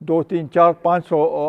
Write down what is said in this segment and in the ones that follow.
2, 3, 4, 500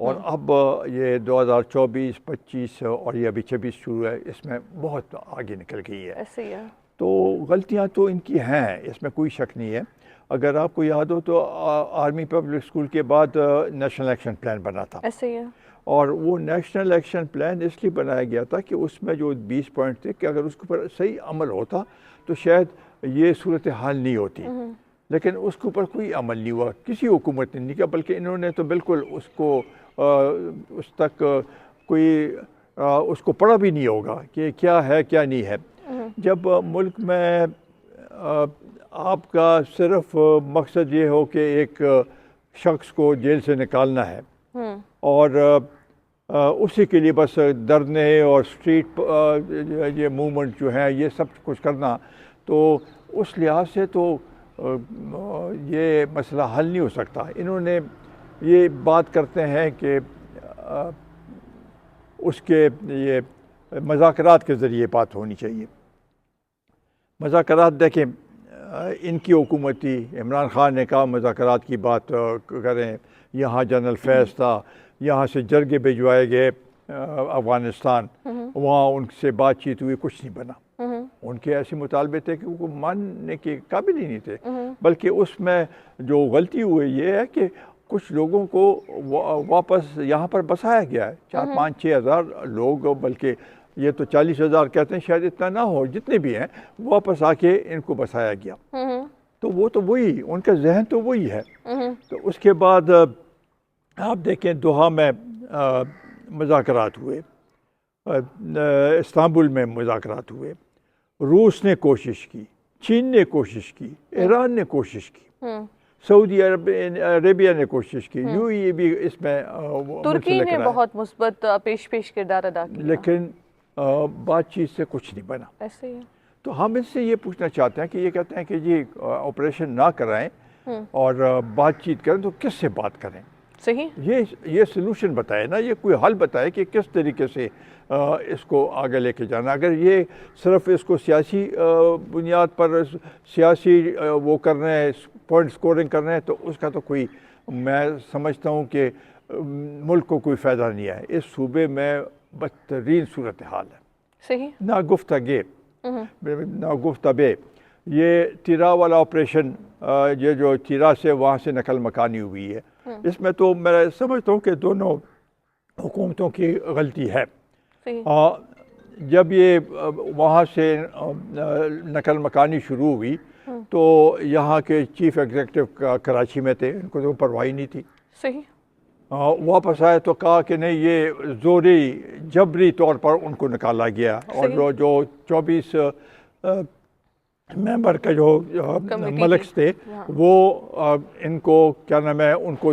اور اب یہ 2024 25 اور یہ ابھی 26 شروع ہے، اس میں بہت آگے نکل گئی ہے. ایسے ہی ہے. تو غلطیاں تو ان کی ہیں، اس میں کوئی شک نہیں ہے. اگر آپ کو یاد ہو تو آرمی پبلک اسکول کے بعد نیشنل ایکشن پلان بنا تھا. ایسے ہی ہے. اور وہ نیشنل ایکشن پلان اس لیے بنایا گیا تھا کہ اس میں جو 20 پوائنٹ تھے کہ اگر اس کے اوپر صحیح عمل ہوتا تو شاید یہ صورتحال نہیں ہوتی. لیکن اس کے اوپر کوئی عمل نہیں ہوا، کسی حکومت نے نہیں کیا، بلکہ انہوں نے تو بالکل اس کو اس تک کوئی اس کو پڑھا بھی نہیں ہوگا کہ کیا ہے کیا نہیں ہے. جب ملک میں آپ کا صرف مقصد یہ ہو کہ ایک شخص کو جیل سے نکالنا ہے اور اسی کے لیے بس دھرنے اور اسٹریٹ یہ موومنٹ جو ہے یہ سب کچھ کرنا، تو اس لحاظ سے تو یہ مسئلہ حل نہیں ہو سکتا. انہوں نے یہ بات کرتے ہیں کہ اس کے یہ مذاکرات کے ذریعے بات ہونی چاہیے. مذاکرات دیکھیں، ان کی حکومتی عمران خان نے کہا مذاکرات کی بات کریں، یہاں جنرل فیض تھا، یہاں سے جرگے بھجوائے گئے افغانستان، وہاں ان سے بات چیت ہوئی، کچھ نہیں بنا. ان کے ایسے مطالبے تھے کہ وہ ماننے کے قابل ہی نہیں تھے. بلکہ اس میں جو غلطی ہوئی یہ ہے کہ کچھ لوگوں کو واپس یہاں پر بسایا گیا ہے، 4-5-6 ہزار لوگ، بلکہ یہ تو 40,000 کہتے ہیں، شاید اتنا نہ ہو، جتنے بھی ہیں واپس آ کے ان کو بسایا گیا. تو وہ تو وہی، ان کا ذہن تو وہی ہے. تو اس کے بعد آپ دیکھیں دوحہ میں مذاکرات ہوئے، استنبول میں مذاکرات ہوئے، روس نے کوشش کی، چین نے کوشش کی، ایران نے کوشش کی، سعودی عربیہ نے کوشش کی، یو اے ای بھی اس میں ترکی نے بہت مثبت پیش کردار ادا کیا، لیکن بات چیت سے کچھ نہیں بنا. ایسے ہی. تو ہم اس سے یہ پوچھنا چاہتے ہیں کہ یہ کہتے ہیں کہ جی آپریشن نہ کرائیں اور بات چیت کریں، تو کس سے بات کریں؟ صحیح. یہ سلوشن بتائے نا، یہ کوئی حل بتائے کہ کس طریقے سے اس کو آگے لے کے جانا. اگر یہ صرف اس کو سیاسی بنیاد پر سیاسی وہ کر رہے ہیں، پوائنٹ سکورنگ کر رہے ہیں، تو اس کا تو کوئی، میں سمجھتا ہوں کہ ملک کو کوئی فائدہ نہیں ہے. اس صوبے میں بدترین صورتحال ہے. صحیح. نہ گفتگے یہ تیرا والا آپریشن، یہ جو تیرا سے وہاں سے نقل مکانی ہوئی ہے، اس میں تو میں سمجھتا ہوں کہ دونوں حکومتوں کی غلطی ہے. جب یہ وہاں سے نقل مکانی شروع ہوئی تو یہاں کے چیف ایگزیکٹو کراچی میں تھے، ان کو تو پرواہ نہیں تھی. صحیح. واپس آئے تو کہا کہ نہیں، یہ زوری جبری طور پر ان کو نکالا گیا. اور جو 24 ممبر کا جو ملکس تھے وہ ان کو کیا نام ہے، ان کو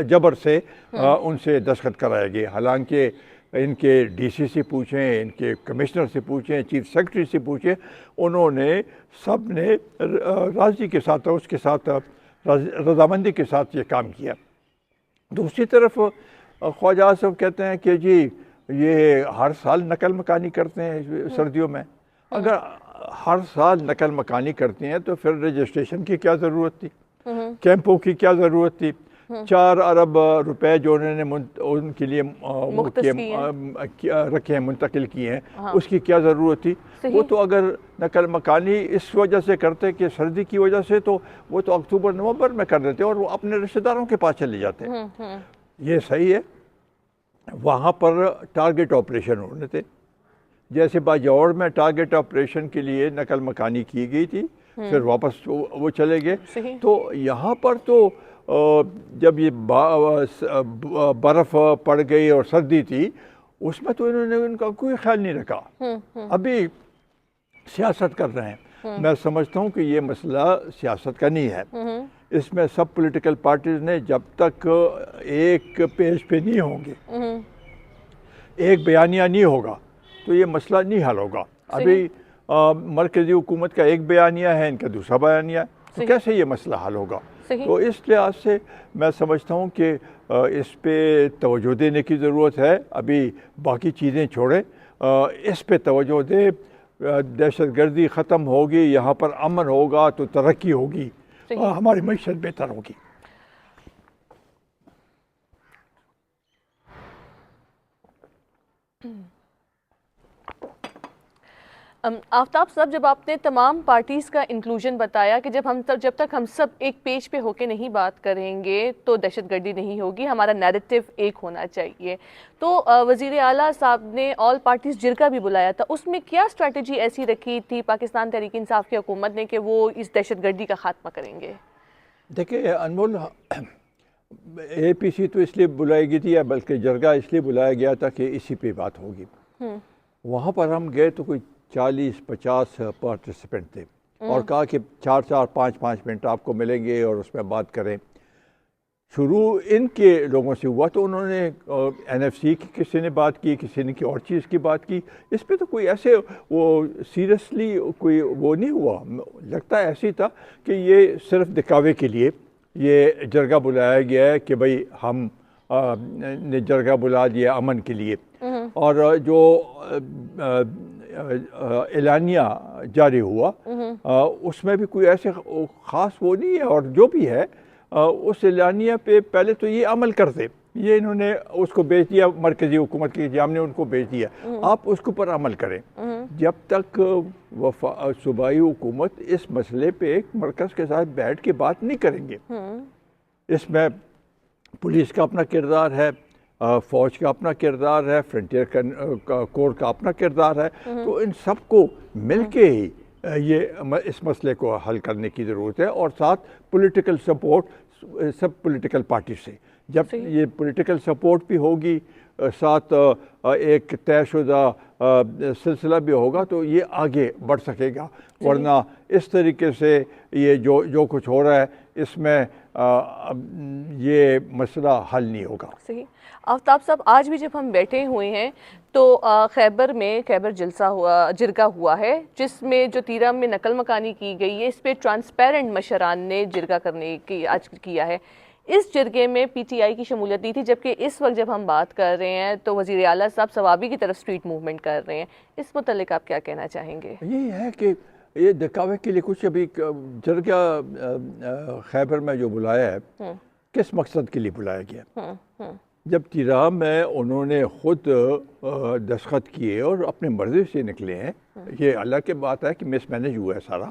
جبر سے ان سے دستخط کرائے گئے. حالانکہ ان کے ڈی سی سے پوچھیں، ان کے کمشنر سے پوچھیں، چیف سیکرٹری سے پوچھیں، انہوں نے سب نے راضی کے ساتھ، اس کے ساتھ رضامندی کے ساتھ یہ کام کیا. دوسری طرف خواجہ آصف کہتے ہیں کہ جی یہ ہر سال نقل مکانی کرتے ہیں سردیوں میں. اگر ہر سال نقل مکانی کرتے ہیں تو پھر رجسٹریشن کی کیا ضرورت تھی، کیمپوں کی کیا ضرورت تھی؟ 4 ارب روپے جو انہوں نے ان کے لیے رکھے ہیں، منتقل کیے ہیں، اس کی کیا ضرورت تھی؟ وہ تو اگر نقل مکانی اس وجہ سے کرتے کہ سردی کی وجہ سے، تو وہ تو اکتوبر نومبر میں کر دیتے اور وہ اپنے رشتہ داروں کے پاس چلے جاتے. یہ صحیح ہے. وہاں پر ٹارگٹ آپریشن ہونے تھے، جیسے باجوڑ میں ٹارگٹ آپریشن کے لیے نقل مکانی کی گئی تھی، پھر واپس وہ چلے گئے. تو یہاں پر تو جب یہ برف پڑ گئی اور سردی تھی، اس میں تو انہوں نے ان کا کوئی خیال نہیں رکھا. ابھی سیاست کر رہے ہیں. میں سمجھتا ہوں کہ یہ مسئلہ سیاست کا نہیں ہے. اس میں سب پولیٹیکل پارٹیز نے جب تک ایک پیج پہ نہیں ہوں گے، ایک بیانیہ نہیں ہوگا، تو یہ مسئلہ نہیں حل ہوگا. ابھی مرکزی حکومت کا ایک بیانیہ ہے، ان کا دوسرا بیانیہ ہے، تو کیسے یہ مسئلہ حل ہوگا؟ تو اس لحاظ سے میں سمجھتا ہوں کہ اس پہ توجہ دینے کی ضرورت ہے. ابھی باقی چیزیں چھوڑیں، اس پہ توجہ دے. دہشت گردی ختم ہوگی، یہاں پر امن ہوگا تو ترقی ہوگی، ہماری معیشت بہتر ہوگی. آفتاب صاحب، جب آپ نے تمام پارٹیز کا انکلوژن بتایا کہ جب تک ہم سب ایک پیج پہ ہو کے نہیں بات کریں گے تو دہشت گردی نہیں ہوگی، ہمارا نیریٹو ایک ہونا چاہیے، تو وزیر اعلیٰ صاحب نے آل پارٹیز جرگہ بھی بلایا تھا، اس میں کیا اسٹریٹجی ایسی رکھی تھی پاکستان تحریک انصاف کی حکومت نے کہ وہ اس دہشت گردی کا خاتمہ کریں گے؟ دیکھیں انمول، اے پی سی تو اس لیے بلائی گئی تھی، یا بلکہ جرگہ اس لیے بلایا گیا تھا کہ اسی پہ بات ہوگی. وہاں پر ہم گئے تو کوئی 40-50 پارٹیسپینٹ تھے، اور کہا کہ 4-5 منٹ آپ کو ملیں گے اور اس میں بات کریں. شروع ان کے لوگوں سے ہوا تو انہوں نے این ایف سی کی کسی نے بات کی، کسی نے اور چیز کی بات کی. اس پہ تو کوئی ایسے وہ سیریسلی کوئی وہ نہیں ہوا. لگتا ایسے ہی تھا کہ یہ صرف دکھاوے کے لیے یہ جرگہ بلایا گیا ہے کہ بھئی ہم نے جرگہ بلا دیا امن کے لیے. اور جو اعلانیہ جاری ہوا اس میں بھی کوئی ایسے خاص وہ نہیں ہے، اور جو بھی ہے اس اعلانیہ پہ پہلے تو یہ عمل کرتے، یہ انہوں نے اس کو بیچ دیا مرکزی حکومت کے انتظام نے ان کو بیچ دیا، آپ اس کے اوپر عمل کریں. جب تک صوبائی حکومت اس مسئلے پہ مرکز کے ساتھ بیٹھ کے بات نہیں کریں گے، اس میں پولیس کا اپنا کردار ہے، فوج کا اپنا کردار ہے، فرنٹیئر کور کا اپنا کردار ہے، تو ان سب کو مل کے ہی یہ اس مسئلے کو حل کرنے کی ضرورت ہے. اور ساتھ پولیٹیکل سپورٹ سب پولیٹیکل پارٹی سے، جب یہ پولیٹیکل سپورٹ بھی ہوگی، ساتھ ایک طے شدہ سلسلہ بھی ہوگا تو یہ آگے بڑھ سکے گا. ورنہ اس طریقے سے یہ جو کچھ ہو رہا ہے اس میں یہ مسئلہ حل نہیں ہوگا. صحیح. آفتاب صاحب، آج بھی جب ہم بیٹھے ہوئے ہیں تو خیبر میں خیبر جرگہ ہوا ہے، جس میں جو تیرہ میں نقل مکانی کی گئی ہے، اس پہ ٹرانسپیرنٹ مشران نے جرگہ کرنے کی آج کیا ہے. اس جرگے میں پی ٹی آئی کی شمولیت دی تھی، جبکہ اس وقت جب ہم بات کر رہے ہیں تو وزیر اعلیٰ صاحب ثوابی کی طرف سٹریٹ موومنٹ کر رہے ہیں. اس متعلق آپ کیا کہنا چاہیں گے؟ یہ ہے کہ یہ دکھاوے کے لیے کچھ ابھی جرگہ خیبر میں جو بلایا ہے کس مقصد کے لیے بلایا گیا؟ جب تیرہ میں انہوں نے خود دستخط کیے اور اپنے مرضی سے نکلے ہیں، یہ اللہ کی بات ہے کہ مس مینیج ہوا ہے سارا،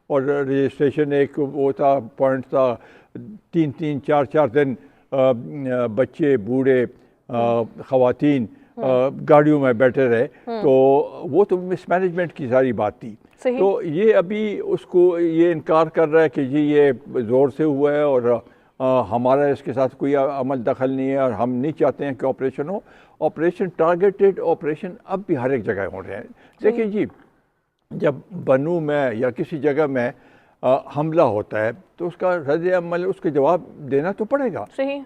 اور رجسٹریشن ایک وہ تھا پوائنٹ تھا 3-4 دن بچے بوڑھے خواتین گاڑیوں میں بیٹھے رہے، تو وہ تو مس مینجمنٹ کی ساری بات تھی. تو یہ ابھی اس کو یہ انکار کر رہا ہے کہ جی یہ زور سے ہوا ہے اور ہمارا اس کے ساتھ کوئی عمل دخل نہیں ہے، اور ہم نہیں چاہتے ہیں کہ آپریشن ہو. آپریشن ٹارگیٹڈ آپریشن اب بھی ہر ایک جگہ ہو رہے ہیں. دیکھیں جی، جب بنو میں یا کسی جگہ میں حملہ ہوتا ہے تو اس کا رد عمل، اس کے جواب دینا تو پڑے گا، صحیح،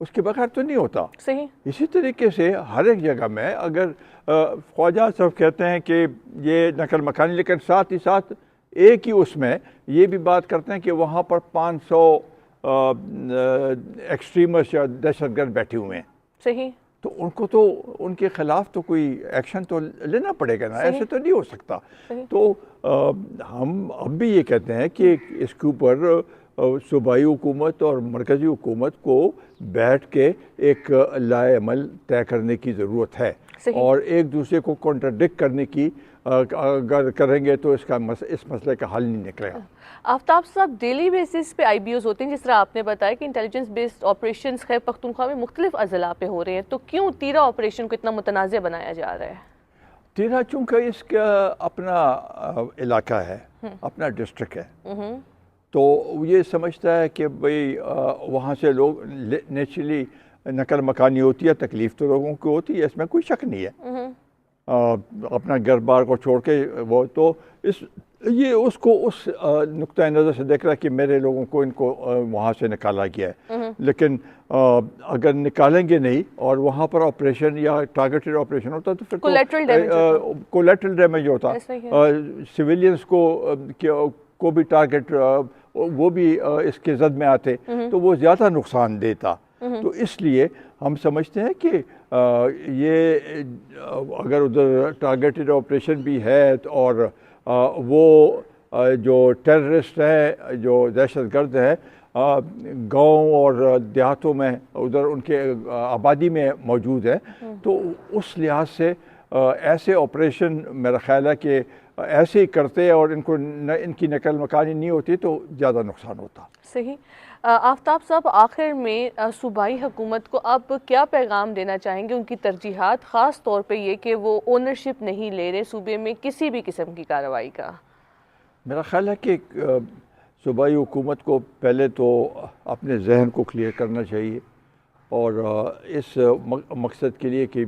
اس کے بغیر تو نہیں ہوتا. صحیح. اسی طریقے سے ہر ایک جگہ میں اگر خواجہ صاحب کہتے ہیں کہ یہ نقل مکانی، لیکن ساتھ ہی ساتھ ایک ہی اس میں یہ بھی بات کرتے ہیں کہ وہاں پر 500 ایکسٹریمسٹ یا دہشت گرد بیٹھے ہوئے ہیں. صحیح. تو ان کو تو ان کے خلاف تو کوئی ایکشن تو لینا پڑے گا نا، ایسے تو نہیں ہو سکتا. تو ہم اب بھی یہ کہتے ہیں کہ اس کے اوپر صوبائی حکومت اور مرکزی حکومت کو بیٹھ کے ایک لائحہ عمل طے کرنے کی ضرورت ہے، اور ایک دوسرے کو کنٹراڈکٹ کرنے کی اگر کریں گے تو اس مسئلے کا حل نہیں نکلے گا. آفتاب صاحب، ڈیلی بیسس پہ آئی بی اوز ہوتے ہیں، جس طرح آپ نے بتایا کہ intelligence based operations Khyber Pakhtunkhwa میں مختلف اضلاع پہ ہو رہے ہیں، تو کیوں تیرہ آپریشن کو اتنا متنازع بنایا جا رہا ہے؟ تیرہ چونکہ اس کا اپنا علاقہ ہے، اپنا ڈسٹرکٹ ہے، تو یہ سمجھتا ہے کہ بھئی وہاں سے لوگ نیچرلی نقل مکانی ہوتی ہے، تکلیف تو لوگوں کو ہوتی ہے، اس میں کوئی شک نہیں ہے. اپنا گھر بار کو چھوڑ کے وہ تو یہ اس کو اس نقطۂ نظر سے دیکھ رہا ہے کہ میرے لوگوں کو ان کو وہاں سے نکالا گیا ہے. لیکن اگر نکالیں گے نہیں اور وہاں پر آپریشن یا ٹارگیٹڈ آپریشن ہوتا تو پھر کولیٹرل ڈیمیج ہوتا، سویلینس کو بھی ٹارگیٹ وہ بھی اس کے زد میں آتے تو وہ زیادہ نقصان دیتا. تو اس لیے ہم سمجھتے ہیں کہ یہ اگر ادھر ٹارگیٹڈ آپریشن بھی ہے اور وہ جو ٹیررسٹ ہیں، جو دہشت گرد ہیں، گاؤں اور دیہاتوں میں ادھر ان کے آبادی میں موجود ہے، تو اس لحاظ سے ایسے آپریشن میرا خیال ہے کہ ایسے ہی کرتے اور ان کی نقل مکانی نہیں ہوتی تو زیادہ نقصان ہوتا۔ صحیح۔ آفتاب صاحب، آخر میں صوبائی حکومت کو آپ کیا پیغام دینا چاہیں گے؟ ان کی ترجیحات، خاص طور پہ یہ کہ وہ اونرشپ نہیں لے رہے صوبے میں کسی بھی قسم کی کارروائی کا۔ میرا خیال ہے کہ صوبائی حکومت کو پہلے تو اپنے ذہن کو کلیئر کرنا چاہیے، اور اس مقصد کے لیے کہ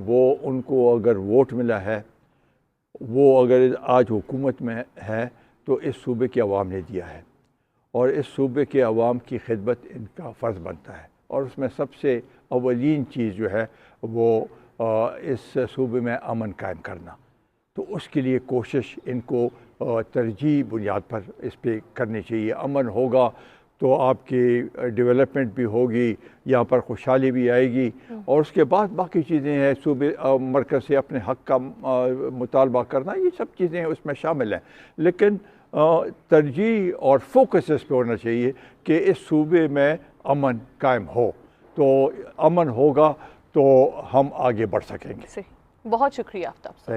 وہ ان کو اگر ووٹ ملا ہے، وہ اگر آج حکومت میں ہے تو اس صوبے کی عوام نے دیا ہے، اور اس صوبے کے عوام کی خدمت ان کا فرض بنتا ہے، اور اس میں سب سے اولین چیز جو ہے وہ اس صوبے میں امن قائم کرنا۔ تو اس کے لیے کوشش ان کو ترجیحی بنیاد پر اس پہ کرنی چاہیے۔ امن ہوگا تو آپ کی ڈیولپمنٹ بھی ہوگی، یہاں پر خوشحالی بھی آئے گی، اور اس کے بعد باقی چیزیں ہیں، صوبے مرکز سے اپنے حق کا مطالبہ کرنا، یہ سب چیزیں اس میں شامل ہیں، لیکن ترجیح اور فوکس اس پہ ہونا چاہیے کہ اس صوبے میں امن قائم ہو، تو امن ہوگا تو ہم آگے بڑھ سکیں گے۔ صحیح، بہت شکریہ آفتاب صاحب۔